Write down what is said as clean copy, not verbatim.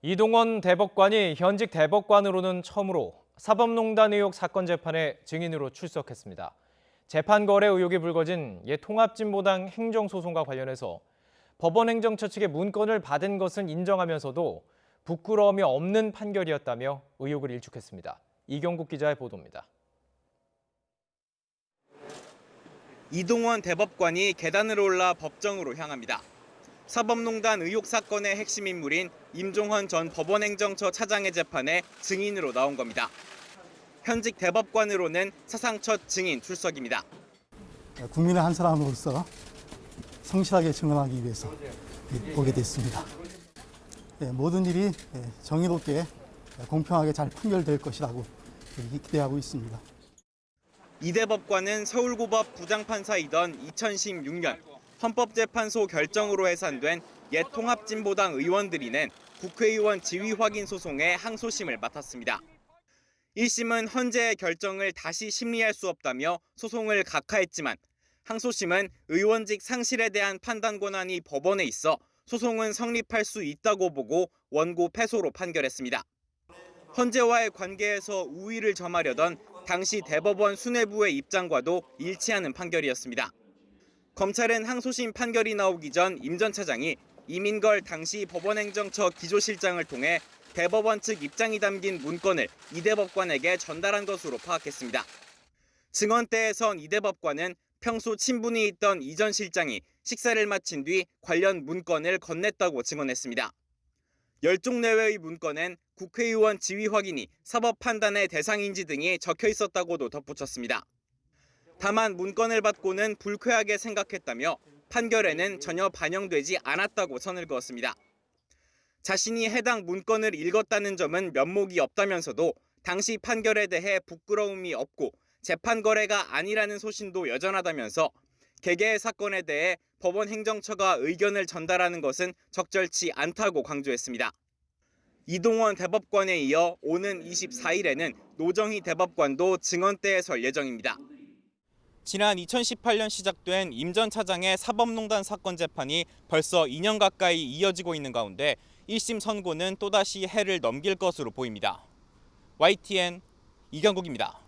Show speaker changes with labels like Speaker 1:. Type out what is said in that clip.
Speaker 1: 이동원 대법관이 현직 대법관으로는 처음으로 사법농단 의혹 사건 재판에 증인으로 출석했습니다. 재판 거래 의혹이 불거진 옛 통합진보당 행정소송과 관련해서 법원행정처 측의 문건을 받은 것은 인정하면서도 부끄러움이 없는 판결이었다며 의혹을 일축했습니다. 이경국 기자의 보도입니다.
Speaker 2: 이동원 대법관이 계단으로 올라 법정으로 향합니다. 사법농단 의혹 사건의 핵심 인물인 임종헌 전 법원행정처 차장의 재판에 증인으로 나온 겁니다. 현직 대법관으로는 사상 첫 증인 출석입니다.
Speaker 3: 국민의 한 사람으로서 성실하게 증언하기 위해서 오게 됐습니다. 모든 일이 정의롭게 공평하게 잘 판결될 것이라고 기대하고 있습니다.
Speaker 2: 이 대법관은 서울고법 부장판사이던 2016년 헌법재판소 결정으로 해산된 옛 통합진보당 의원들이 낸 국회의원 지위 확인 소송의 항소심을 맡았습니다. 1심은 헌재의 결정을 다시 심리할 수 없다며 소송을 각하했지만 항소심은 의원직 상실에 대한 판단 권한이 법원에 있어 소송은 성립할 수 있다고 보고 원고 패소로 판결했습니다. 헌재와의 관계에서 우위를 점하려던 당시 대법원 수뇌부의 입장과도 일치하는 판결이었습니다. 검찰은 항소심 판결이 나오기 전 임 전 차장이 이민걸 당시 법원행정처 기조실장을 통해 대법원 측 입장이 담긴 문건을 이 대법관에게 전달한 것으로 파악했습니다. 증언대에선 이 대법관은 평소 친분이 있던 이 전 실장이 식사를 마친 뒤 관련 문건을 건넸다고 증언했습니다. 10쪽 내외의 문건엔 국회의원 지위 확인이 사법 판단의 대상인지 등이 적혀 있었다고도 덧붙였습니다. 다만 문건을 받고는 불쾌하게 생각했다며 판결에는 전혀 반영되지 않았다고 선을 그었습니다. 자신이 해당 문건을 읽었다는 점은 면목이 없다면서도 당시 판결에 대해 부끄러움이 없고 재판 거래가 아니라는 소신도 여전하다면서 개개의 사건에 대해 법원 행정처가 의견을 전달하는 것은 적절치 않다고 강조했습니다. 이동원 대법관에 이어 오는 24일에는 노정희 대법관도 증언대에 설 예정입니다. 지난 2018년 시작된 임 전 차장의 사법농단 사건 재판이 벌써 2년 가까이 이어지고 있는 가운데 1심 선고는 또다시 해를 넘길 것으로 보입니다. YTN 이경국입니다.